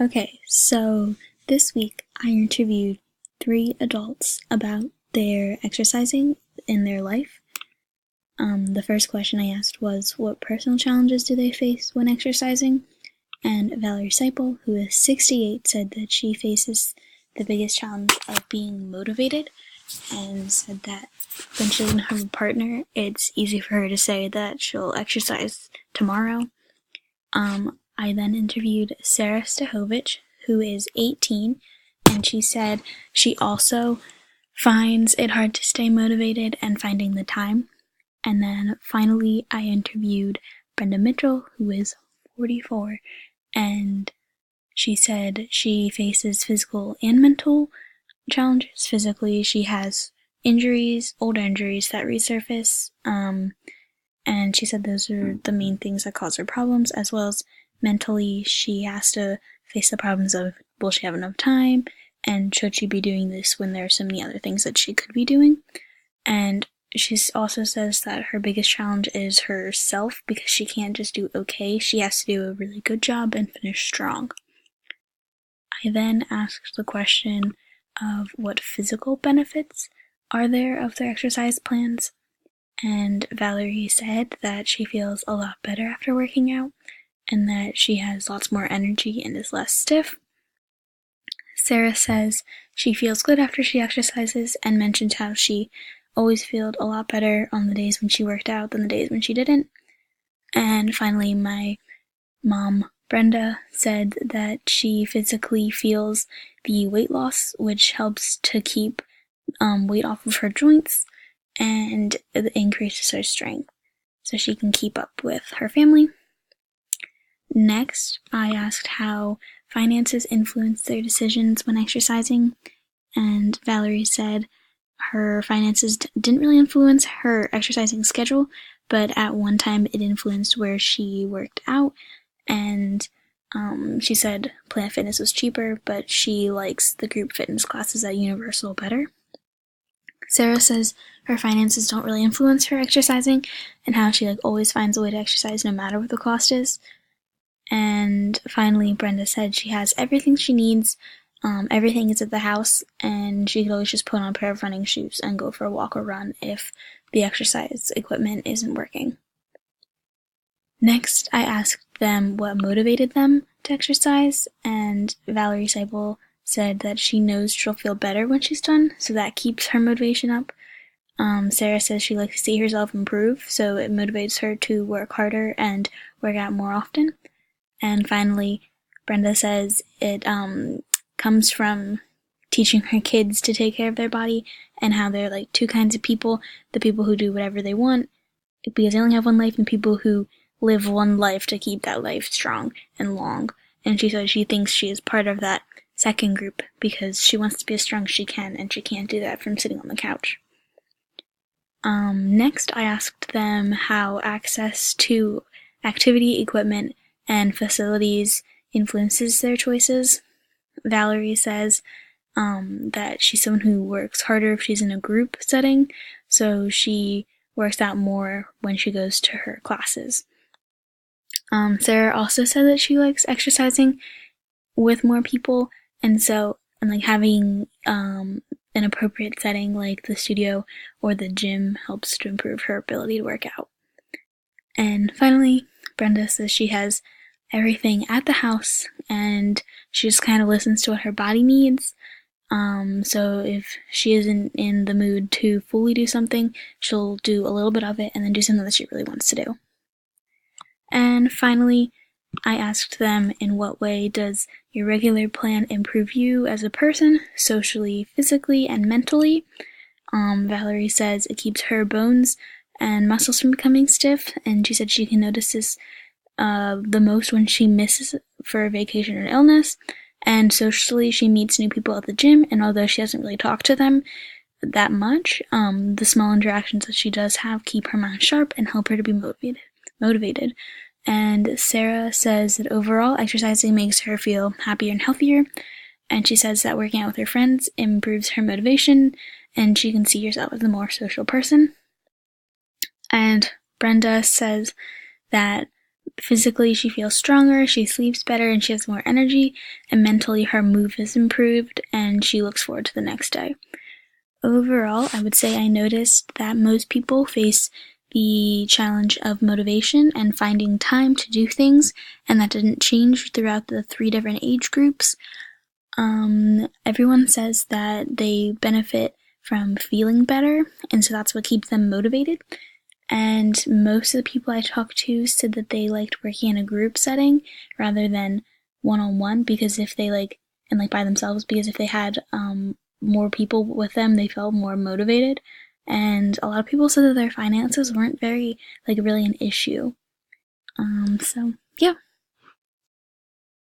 Okay, so this week I interviewed 3 adults about their exercising in their life. The first question I asked was, what personal challenges do they face when exercising? And Valerie Seipel, who is 68, said that she faces the biggest challenge of being motivated, and said that when she doesn't have a partner, it's easy for her to say that she'll exercise tomorrow. I then interviewed Sarah Stahovich, who is 18, and she said she also finds it hard to stay motivated and finding the time. And then finally, I interviewed Brenda Mitchell, who is 44, and she said she faces physical and mental challenges. Physically, she has injuries, old injuries that resurface, and she said those are the main things that cause her problems, as well as mentally she has to face the problems of, will she have enough time, and should she be doing this when there are so many other things that she could be doing. And she also says that her biggest challenge is herself, because she can't just do okay, she has to do a really good job and finish strong. I then asked the question of what physical benefits are there of their exercise plans, and Valerie said that she feels a lot better after working out, and that she has lots more energy and is less stiff. Sarah says she feels good after she exercises, and mentioned how she always felt a lot better on the days when she worked out than the days when she didn't. And finally, my mom, Brenda, said that she physically feels the weight loss, which helps to keep weight off of her joints, and it increases her strength so she can keep up with her family. Next, I asked how finances influence their decisions when exercising, and Valerie said her finances didn't really influence her exercising schedule, but at one time it influenced where she worked out, and she said Planet Fitness was cheaper, but she likes the group fitness classes at Universal better. Sarah says her finances don't really influence her exercising, and how she always finds a way to exercise no matter what the cost is. And finally, Brenda said she has everything she needs, everything is at the house, and she could always just put on a pair of running shoes and go for a walk or run if the exercise equipment isn't working. Next, I asked them what motivated them to exercise, and Valerie Seipel said that she knows she'll feel better when she's done, so that keeps her motivation up. Sarah says she likes to see herself improve, so it motivates her to work harder and work out more often. And finally, Brenda says it comes from teaching her kids to take care of their body, and how there are two kinds of people: the people who do whatever they want because they only have one life, and people who live one life to keep that life strong and long. And she says she thinks she is part of that second group because she wants to be as strong as she can, and she can't do that from sitting on the couch. Next, I asked them how access to activity equipment and facilities influences their choices. Valerie says that she's someone who works harder if she's in a group setting, so she works out more when she goes to her classes. Sarah also said that she likes exercising with more people, and having an appropriate setting like the studio or the gym helps to improve her ability to work out. And finally, Brenda says she has everything at the house, and she just kind of listens to what her body needs. So if she isn't in the mood to fully do something, she'll do a little bit of it and then do something that she really wants to do. And finally, I asked them, in what way does your regular plan improve you as a person, socially, physically, and mentally? Valerie says it keeps her bones and muscles from becoming stiff, and she said she can notice this the most when she misses for a vacation or illness. And socially, she meets new people at the gym, and although she doesn't really talk to them that much, the small interactions that she does have keep her mind sharp and help her to be motivated. And Sarah says that overall, exercising makes her feel happier and healthier, and she says that working out with her friends improves her motivation, and she can see herself as a more social person. And Brenda says that Physically, she feels stronger, she sleeps better, and she has more energy, and mentally her mood has improved, and she looks forward to the next day. Overall, I would say I noticed that most people face the challenge of motivation and finding time to do things, and that didn't change throughout the 3 different age groups. Everyone says that they benefit from feeling better, and so that's what keeps them motivated. And most of the people I talked to said that they liked working in a group setting rather than one-on-one, because if they by themselves, because if they had more people with them, they felt more motivated. And a lot of people said that their finances weren't very really an issue. So yeah.